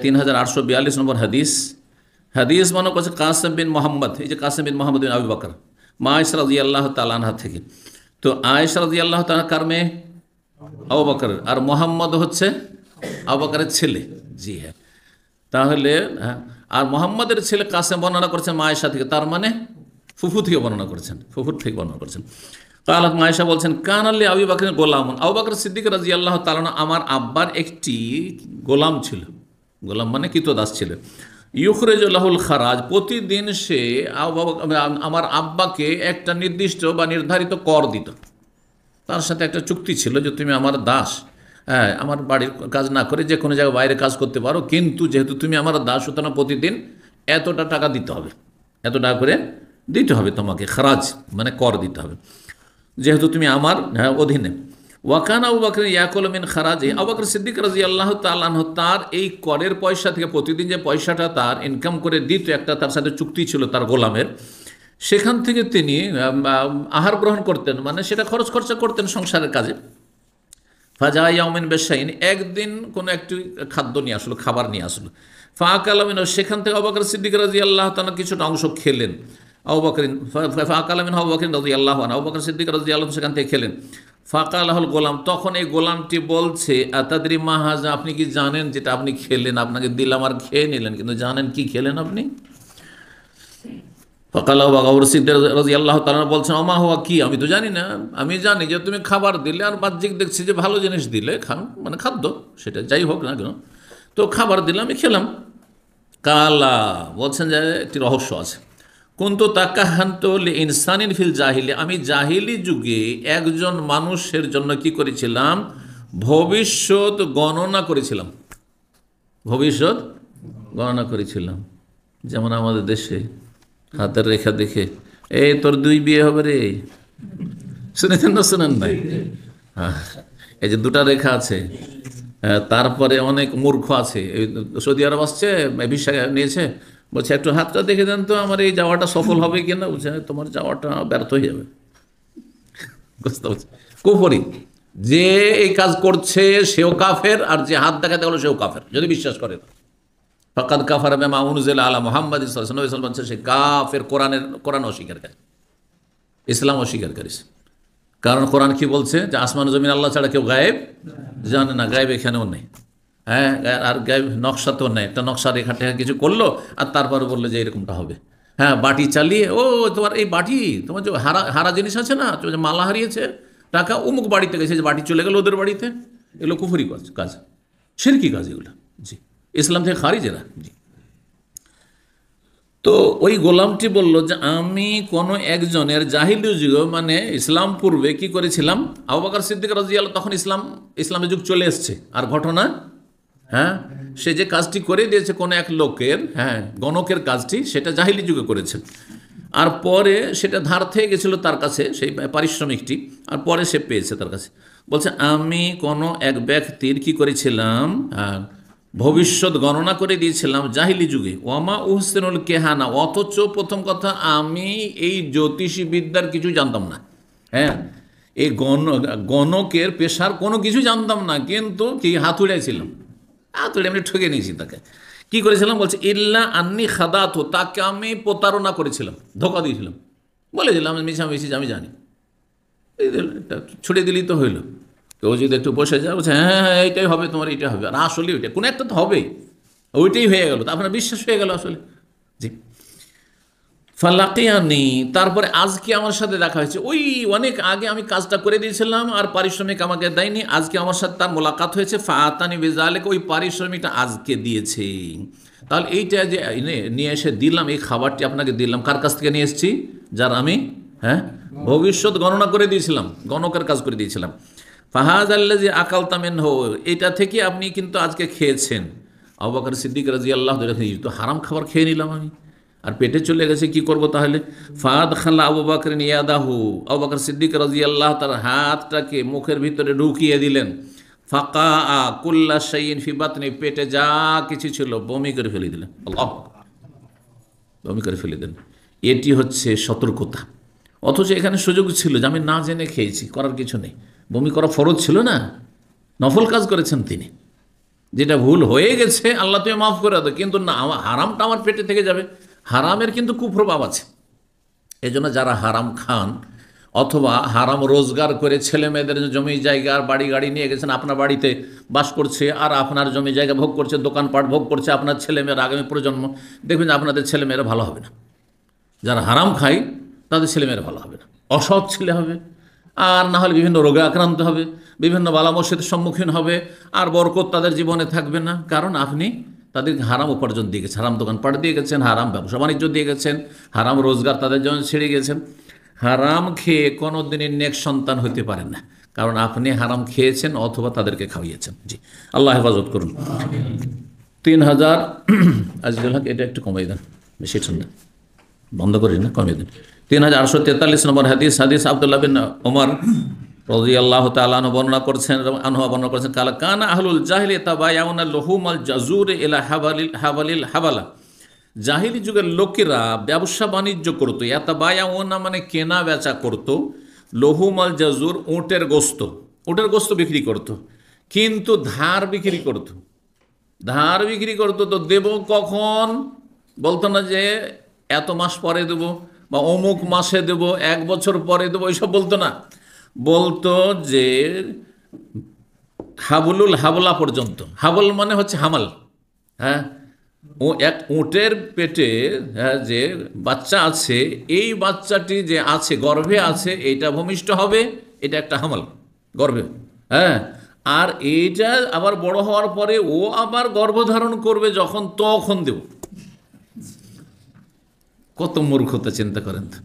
3842 নম্বর হাদিস। হাদিস মনে করছে কাসেম বিন মোহাম্মদ, এই যে কাসেম বিন মোহাম্মদ বিন আবু বকর, মা আয়েশা রাদিয়াল্লাহু তাআলা আনহা থেকে। তো আয়েশা রাদিয়াল্লাহু তাআলা কার মেয়ে? আবু বকরের। আর মোহাম্মদ হচ্ছে আবু বকরের ছেলে। জি হ্যাঁ। তাহলে আর মোহাম্মদের ছেলে কাসেম বর্ণনা করছেন মা আয়েশা থেকে, তার মানে ফুফু থেকে বর্ণনা করছেন, ফুফুর থেকে বর্ণনা করছেন। কালাত মা আয়েশা বলছেন কান আলী আবু বকরের গোলাম, আবু বকর সিদ্দিক রাদিয়াল্লাহু তাআলা আমার আব্বার একটি গোলাম ছিল, গোলাম মানে কৃতদাস ছিল। ইউখরিজু লাহুল খারাজ, প্রতিদিন সে আমার আব্বাকে একটা নির্দিষ্ট বা নির্ধারিত কর দিত। তার সাথে একটা চুক্তি ছিল যে তুমি আমার দাস, হ্যাঁ, আমার বাড়ির কাজ না করে যে কোনো জায়গায় বাইরে কাজ করতে পারো, কিন্তু যেহেতু তুমি আমার দাস সুতরাং প্রতিদিন এতটা টাকা দিতে হবে, এত টাকা করে দিতে হবে তোমাকে, খারাজ মানে কর দিতে হবে, যেহেতু তুমি আমার অধীনে। ওয়াকান আবু বকর ইয়াকুলু মিন খারাজি, আবু বকর সিদ্দিক রাদিয়াল্লাহু তাআলা আনহু তার এই করের পয়সা থেকে প্রতিদিন যে পয়সাটা তার ইনকাম করে দিত, একটা তার সাথে চুক্তি ছিল তার গোলামের, সেখান থেকে তিনি আহার গ্রহণ করতেন, মানে সেটা খরচ খরচা করতেন সংসারের কাজে। ফাজা ইয়াউমিন বেশাইন, একদিন কোনো একটি খাদ্য নিয়ে আসলো, খাবার নিয়ে আসলো। ফাআকালামিন, সেখান থেকে আবু বকর সিদ্দিক রাদিয়াল্লাহু তাআলা কিছুটা অংশ খেলেন। আবু বকর ফাআকালামিন আবু বকর রাদিয়াল্লাহু আনহু, আবু বকর সিদ্দিক রাদিয়াল্লাহু আনহু সেখান থেকে খেলেন। ফাকালাহুল গোলাম, তখন এই গোলামটি বলছে আতাদরি মা হাযা, আপনি কি জানেন যেটা আপনি খেলেন, আপনাকে দিলাম আর খেয়ে নিলেন, কিন্তু জানেন কি খেলেন আপনি? ফাকালা আবু বকর সিদ্দিক রাদিয়াল্লাহু তাআলা বলছেন ওমা হুয়া, কি, আমি তো জানি না। আমি জানি যে তুমি খাবার দিলে আর বাহ্যিক দেখছি যে ভালো জিনিস দিলে, মানে খাদ্য সেটা যাই হোক না কেন, তো খাবার দিলে আমি খেলাম। কালা বলছেন যে একটি রহস্য আছে। কিন্তু তাকাহান্ত ইনসানিন ফিল জাহিলি, আমি জাহিলি যুগে একজন মানুষের জন্য কি করেছিলাম? ভবিষ্যৎ গণনা করেছিলাম, ভবিষ্যৎ গণনা করেছিলাম। যেমন আমাদের দেশে হাতের রেখা দেখে, এই তোর 2 বিয়ে হবে রে, শুনেছেন না? শুনেন নাই? হ্যাঁ, এই যে 2টা রেখা আছে। তারপরে অনেক মূর্খ আছে, সৌদি আরব আসছে, ভিসা নিয়েছে, বলছে একটু হাতটা দেখে দেন তো আমার এই যাওয়াটা সফল হবে কিনা। বলছে তোমার যাওয়াটা ব্যর্থ হয়ে যাবে। বুঝতে পারছি? কুফরি, যে এই কাজ করছে সেও কাফের, আর যে হাত দেখাতে গেল সেও কাফের, যদি বিশ্বাস করে। ফাকাদ কাফারা বিমা উনজিলা আলা মুহাম্মাদিন সাল্লাল্লাহু আলাইহি ওয়াসাল্লাম, সে কাফের, কোরআন অস্বীকারী, ইসলাম অস্বীকারী। কারণ কোরআন কি বলছে? যে আসমান জমিন আল্লাহ ছাড়া কেউ গায়েব জানে না, গায়েব এখানেও নেই। হ্যাঁ, আর গায়েব নকশাতেও নেই। একটা নকশা রেখা টেখা কিছু করলো আর তারপরে বললো যে এরকমটা হবে। হ্যাঁ, বাটি চালিয়ে, ও তোমার এই বাটি, তোমার যে হারা জিনিস আছে না, যে মালা হারিয়েছে, টাকা অমুক বাড়িতে গেছে, যে বাটি চলে গেল ওদের বাড়িতে, এগুলো কুফরি কাজ, শিরকি কাজ এগুলো। জি, ইসলাম থেকে খারিজ এরা। জি। তো ওই গোলামটি বলল যে আমি কোনো একজনের জাহিলি যুগ, মানে ইসলাম পূর্বে কি করেছিলাম, আবু বকর সিদ্দিক রাদিয়াল্লাহু, তখন ইসলামের যুগ চলে এসছে। আর ঘটনা, হ্যাঁ, সে যে কাজটি করে দিয়েছে কোনো এক লোকের, হ্যাঁ, গণকের কাজটি, সেটা জাহিলি যুগে করেছে। আর পরে সেটা ধার থেকে গেছিলো তার কাছে, সেই পারিশ্রমিকটি, আর পরে সে পেয়েছে তার কাছে। বলছে আমি কোনো এক ব্যক্তির কি করেছিলাম, ভবিষ্যৎ গণনা করে দিয়েছিলাম জাহিলি যুগে। ওয়ামা উহসিনুল কেহানা, অথচ প্রথম কথা আমি এই জ্যোতিষী বিদ্যার কিছু জানতাম না। হ্যাঁ, এই গণকের পেশার কোনো কিছু জানতাম না, কিন্তু কি হাতুড়াইছিলাম, হাতুড়ে এমনি ঠকে নিয়েছি তাকে। কি করেছিলাম? বলছে ইল্লা আন্নি খাদাত, তাকে আমি প্রতারণা করেছিলাম, ধোকা দিয়েছিলাম, বলেছিলাম মিশামিশি আমি জানি, ছুড়ে দিলেই তো হইলো। কেউ যদি একটু বসে যায়, বলছে হ্যাঁ হ্যাঁ এইটাই হবে, তোমার এইটা হবে, আর আসলে ওইটা কোনো একটা তো হবেই, ওইটাই হয়ে গেল, আপনার বিশ্বাস হয়ে গেল আসলে। জি। ফালাকিয়ানি, তারপরে আজকে আমার সাথে দেখা হয়েছে, ওই অনেক আগে আমি কাজটা করে দিয়েছিলাম আর পারিশ্রমিক আমাকে দেয়নি, আজকে আমার সাথে তার মোলাকাত হয়েছে। ফাআতানি বিযালিকা, ওই পারিশ্রমিকটা আজকে দিয়েছে। তাহলে এইটা যে নিয়ে এসে দিলাম, এই খাবারটি আপনাকে দিলাম, কার কাছ থেকে নিয়ে এসেছি? যার আমি, হ্যাঁ, ভবিষ্যৎ গণনা করে দিয়েছিলাম, গণকের কাজ করে দিয়েছিলাম। ফাহাযাল্লাযী আকালতা মিনহু, এটা থেকে আপনি কিন্তু আজকে খেয়েছেন। আবু বকর সিদ্দিক রাদিয়াল্লাহু তাআলা, তো হারাম খাবার খেয়ে নিলাম আমি, আর পেটে চলে গেছে, কি করব তাহলে? ফাদখালা আবু বকর ইয়াদাহু, আবু বকর সিদ্দিক রাদিয়াল্লাহু তার হাতটাকে মুখের ভিতরে ঢুকিয়ে দিলেন। ফাকা কুল্লা শাইইন ফি বাতনি, পেটে যা কিছু ছিল বমি করে ফেলে দিলেন। আল্লাহ, বমি করে ফেলে দিলেন। এটি হচ্ছে সতর্কতা। অথচ এখানে সুযোগ ছিল যে আমি না জেনে খেয়েছি, করার কিছু নেই, বমি করা ফরজ ছিল না, নফল কাজ করেছেন তিনি। যেটা ভুল হয়ে গেছে আল্লাহ তুমি মাফ করে দাও, কিন্তু না হারামটা আমার পেটে থেকে যাবে। হারামের কিন্তু কুপ্রভাব আছে। এই জন্য যারা হারাম খান অথবা হারাম রোজগার করে ছেলে মেয়েদের জমি জায়গা আর বাড়ি গাড়ি নিয়ে গেছেন, আপনার বাড়িতে বাস করছে আর আপনার জমি জায়গা ভোগ করছে, দোকানপাট ভোগ করছে আপনার ছেলেমেয়েরা, আগামী প্রজন্ম, দেখবেন যে আপনাদের ছেলেমেয়েরা ভালো হবে না। যারা হারাম খায় তাদের ছেলেমেয়েরা ভালো হবে না, অসৎ ছেলে হবে, আর না হলে বিভিন্ন রোগে আক্রান্ত হবে, বিভিন্ন বালা মুসিবতের সম্মুখীন হবে, আর বরকত তাদের জীবনে থাকবে না। কারণ আপনি তাদেরকে হারাম উপার্জন দিয়ে গেছেন, হারাম দোকানপাট দিয়ে গেছেন, হারাম ব্যবসা বাণিজ্য দিয়ে গেছেন, হারাম রোজগার তাদের জন্য ছেড়ে গেছেন। হারাম খেয়ে কোনো দিনই নেক সন্তান হতে পারেন না, কারণ আপনি হারাম খেয়েছেন অথবা তাদেরকে খাওয়িয়েছেন। জি, আল্লাহ হেফাজত করুন। 3000 আজকাল এটা একটু কমাই দেন, বেশি ঠান্ডা বন্ধ করি না, কমিয়ে দিন। 3843 নম্বর হাদিস, হাদিস আব্দুল্লাহ বিন ওমর রাদিয়াল্লাহু তাআলা আনহু বর্ণনা করছেন কালা কানা আহলুল জাহিলিয়া তাবায়াউনা লুহুমাল জাজুর ইলা হাবালিল হাবালা। জাহিলি যুগের লোকেরা ব্যবসা বাণিজ্য করতো, ইয়াতাবায়াউনা মানে কেনা বেচা করতো, লহুমাল জাজুর উটের গোস্ত বিক্রি করতো, কিন্তু ধার বিক্রি করতো। তো দেব কখন বলতো না যে এত মাস পরে দেবো বা অমুক মাসে দেবো, 1 বছর পরে দেবো, এইসব বলতো না। বলতো যে হাবলুল হাবলা পর্যন্ত। হাবল মানে হচ্ছে হামাল। হ্যাঁ, ও এক উটের পেটে যে বাচ্চা আছে, এই বাচ্চাটি যে আছে গর্ভে আছে, এইটা ভূমিষ্ঠ হবে, এটা একটা হামাল গর্ভে। হ্যাঁ, আর এইটা আবার বড় হওয়ার পরে ও আবার গর্ভধারণ করবে যখন, তখন দেব। কত মূর্খতা চিন্তা করেন তো।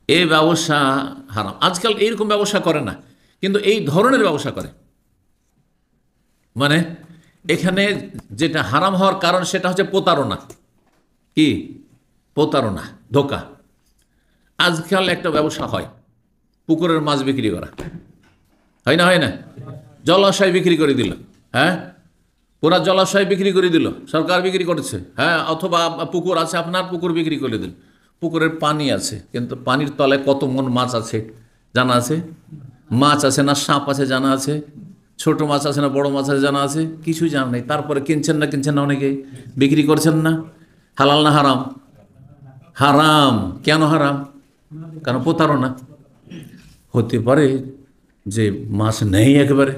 এই ব্যবসা হারাম। আজকাল এইরকম ব্যবসা করে না, কিন্তু এই ধরনের ব্যবসা করে। মানে এখানে যেটা হারাম হওয়ার কারণ সেটা হচ্ছে প্রতারণা। কি প্রতারণা? ধোকা। আজকাল একটা ব্যবসা হয়, পুকুরের মাছ বিক্রি করা, হয় না? জলাশয় বিক্রি করে দিল। হ্যাঁ, পুরা জলাশয় বিক্রি করে দিল, সরকার বিক্রি করেছে। হ্যাঁ, অথবা পুকুর আছে আপনার, পুকুর বিক্রি করে দিল। পুকুরের পানি আছে, কিন্তু পানির তলায় কত মন মাছ আছে জানা আছে? মাছ আছে না সাপ আছে জানা আছে? ছোট মাছ আছে না বড় মাছ আছে জানা আছে? কিছুই জানা নেই। তারপরে কিনছেন না অনেকে, বিক্রি করছেন না। হালাল না হারাম? হারাম। কেন হারাম? কারণ প্রতারণা। হতে পারে যে মাছ নেই একেবারে,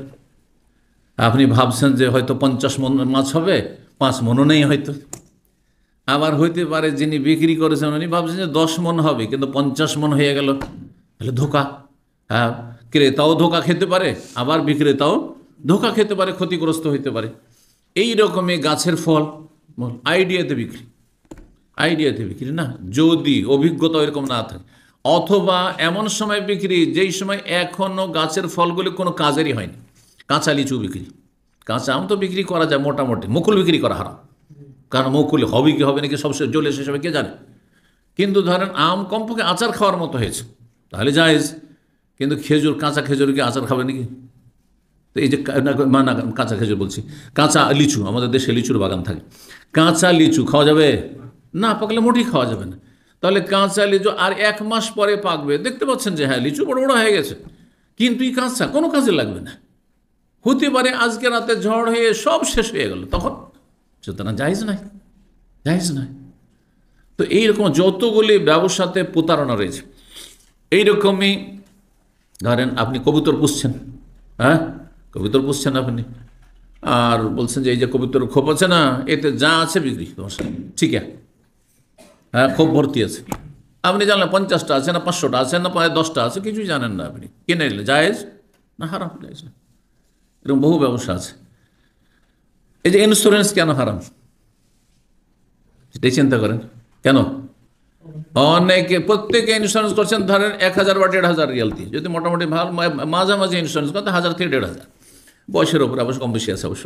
আপনি ভাবছেন যে হয়তো 50 মন মাছ হবে, 5 মনও নেই হয়তো। আবার হইতে পারে যিনি বিক্রি করেছেন উনি ভাবছেন যে 10 মন হবে, কিন্তু 50 মন হয়ে গেল। তাহলে ধোকা। হ্যাঁ, ক্রেতাও ধোকা খেতে পারে, আবার বিক্রেতাও ধোকা খেতে পারে, ক্ষতিগ্রস্ত হইতে পারে। এই রকমই গাছের ফল আইডিয়াতে বিক্রি না, যদি অভিজ্ঞতা এরকম না থাকে, অথবা এমন সময় বিক্রি যেই সময় এখনো গাছের ফলগুলি কোনো কাজেরই হয়নি। কাঁচা লিচু বিক্রি, কাঁচা আম তো বিক্রি করা যায় মোটামুটি, মুকুল বিক্রি করা হারাম। কারণ মুকুল হবে কি হবে নাকি সব জ্বলে শেষ হবে কে জানে। কিন্তু ধরেন আম কমপক্ষে আচার খাওয়ার মতো হয়েছে, তাহলে জায়েজ। কিন্তু খেজুর, কাঁচা খেজুর কি আচার খাবে নাকি? তো এই যে না, কাঁচা খেজুর বলছি, কাঁচা লিচু, আমাদের দেশে লিচুর বাগান থাকে, কাঁচা লিচু খাওয়া যাবে না? পাকলে মোটেই খাওয়া যাবে না। তাহলে কাঁচা লিচু আর 1 মাস পরে পাকবে, দেখতে পাচ্ছেন যে হ্যাঁ লিচু বড় বড় হয়ে গেছে, কিন্তু এই কাঁচা কোনো কাজে লাগবে না। হতে পারে আজকে রাতে ঝড় হয়ে সব শেষ হয়ে গেল, তখন সুতরাং জায়েজ নয়। তো এইরকম যতগুলি ব্যবসাতে প্রতারণা রয়েছে। এইরকমই ধরেন আপনি কবুতর পুষছেন, হ্যাঁ কবুতর পুষছেন আপনি, আর বলছেন যে এই যে কবুতর খোপ আছে না, এতে যা আছে বিক্রি, ঠিক আছে, হ্যাঁ খোপ ভর্তি আছে। আপনি জানলেন 50টা আছে না 500টা আছে না 10টা আছে, কিছুই জানেন না, আপনি কিনে নিলেন, জায়েজ না হারাম? জায়েজ না। এরকম বহু ব্যবসা আছে। এই যে ইন্স্যুরেন্স কেন হারাম সেটাই চিন্তা করেন। কেন? অনেকে প্রত্যেকে ইন্স্যুরেন্স করছেন ধরেন 1000 বা 1500 রিয়াল দিয়ে, যদি মোটামুটি ভালো মাঝামাঝি ইন্স্যুরেন্স করতে 1000 থেকে 1500, বয়সের ওপরে অবশ্য কম বেশি আছে অবশ্য।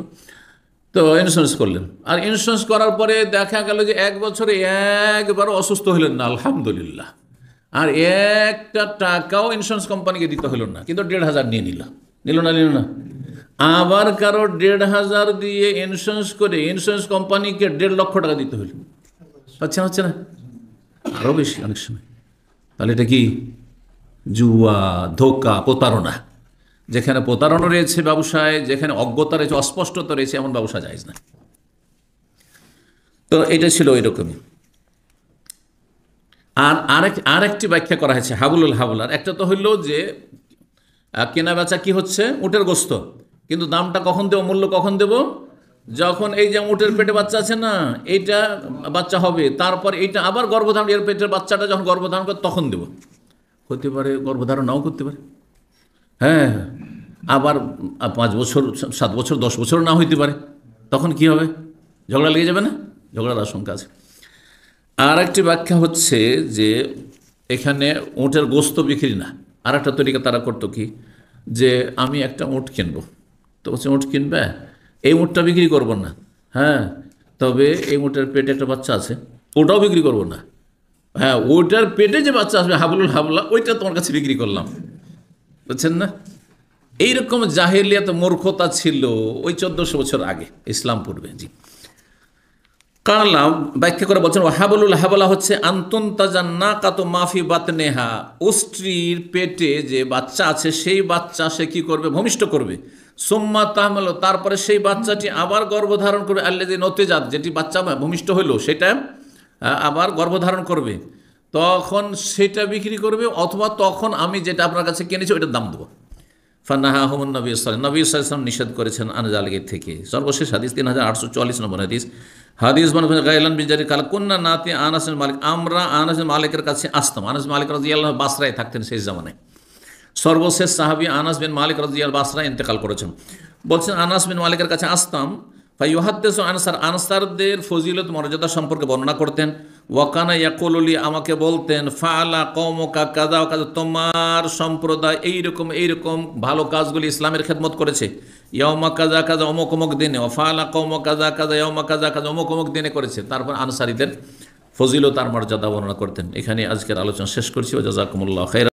তো ইন্স্যুরেন্স করলেন, আর ইন্স্যুরেন্স করার পরে দেখা গেল যে 1 বছরে একবার অসুস্থ হলেন না, আলহামদুলিল্লাহ, আর একটা টাকাও ইন্স্যুরেন্স কোম্পানিকে দিতে হলো না, কিন্তু 1500 নিয়ে নিল না। আবার কারো 1500 দিয়ে ইন্স্যুরেন্স করে ইন্স্যুরেন্স কোম্পানিকে 1.5 লক্ষ টাকা দিতে হলো। হচ্ছে না? আরও বেশি অনেক সময়। তাহলে এটা কি? জুয়া, ধোকা, প্রতারণা। যেখানে প্রতারণা রয়েছে ব্যবসায়, যেখানে অজ্ঞতা রয়েছে, অস্পষ্টতা রয়েছে, এমন ব্যবসা জায়েজ না। তো এটা ছিল ওই রকমই। আর আরেকটি ব্যাখ্যা করা হয়েছে হাবুলুল হাবলার। একটা তো হইল যে কেনা বেচা কি হচ্ছে, উটের গোস্ত, কিন্তু দামটা কখন দেবো, মূল্য কখন দেব, যখন এই যে উটের পেটে বাচ্চা আছে না, এইটা বাচ্চা হবে, তারপর এইটা আবার গর্ভধারণ, এর পেটের বাচ্চাটা যখন গর্ভধারণ করে তখন দেব। হতে পারে গর্ভধারণ নাও করতে পারে, হ্যাঁ, আবার 5 বছর 7 বছর 10 বছর না হইতে পারে, তখন কি হবে, ঝগড়া লেগে যাবে না, ঝগড়ার আশঙ্কা আছে। আর একটি ব্যাখ্যা হচ্ছে যে এখানে উটের গোস্ত বিক্রি না, আর একটা তরিকা তারা করতো কি, যে আমি একটা উট কিনবো, তো বলছে উট কিনবে, এই উটটা বিক্রি করবো না, হ্যাঁ, তবে এই উটের পেটে একটা বাচ্চা আছে, ওটাও বিক্রি করবো না, হ্যাঁ, ওইটার পেটে যে বাচ্চা আসবে হাবলুল হাবলা, ওইটা তোমার কাছে বিক্রি করলাম, বুঝছেন না। এইরকম জাহেলিয়াত মূর্খতা ছিল ওই 1400 বছর আগে, ইসলাম পূর্বে। জি, কালাম ব্যাখ্যা করে বলছেন হাবলুল হাবলা হচ্ছে আন্তন তাজান্না কাত মাফি বাতনেহা, স্ত্রীর পেটে যে বাচ্চা আছে সেই বাচ্চা সে কি করবে, ভূমিষ্ঠ করবে। সোম্মা তাহমাল, তারপরে সেই বাচ্চাটি আবার গর্ভধারণ করবে, আল্লে যে নতেজাত, যেটি বাচ্চা ভূমিষ্ঠ হইল সেটা আবার গর্ভধারণ করবে, তখন সেটা বিক্রি করবে, অথবা তখন আমি যেটা আপনার কাছে কিনেছি ওইটার দাম দেবো। ফান্নাহা হমন নবী সাল্লাম নিষেধ করেছেন আনজালিগের থেকে। সর্বশেষ হাদিস 3844 নম্বর হাদিস। হাদিস গাইলান বিজারি কাল কন্যা নাতে আনাস মালিক, আমরা আনাস মালিকের কাছে আসতাম। আনাস মালিক রাদিয়াল্লাহু বাসরায় থাকতেন সেই জামানায়। সর্বশেষ সাহাবী আনাস বিন মালিক রাদিয়াল্লাহু বাসরায় ইন্তেকাল করেছেন। বলছেন আনাস বিন মালিকের কাছে আসতাম, ফাইউহাদ্দিসু আনসার, আনসারদের ফজিলত মর্যাদা সম্পর্কে বর্ণনা করতেন। ওয়াকানা ইয়াকুলুলি, আমাকে বলতেন, ফাআলা কওমুকা কাযা ওয়া কাযা, তোমার সম্প্রদায় এইরকম এইরকম ভালো কাজগুলি ইসলামের খেদমত করেছে, ইয়াউমা কাযা কাযা, অমুক অমুক দিনে, ওয়া ফাআলা কওমুকা কাযা কাযা ইয়াউমা কাযা কাযা, অমুক অমুক দিনে করেছে। তারপর আনসারীদের ফজিলত আর মর্যাদা বর্ণনা করতেন। এখানে আজকের আলোচনা শেষ করছি। ওয়া জাযাকুমুল্লাহু খাইরান।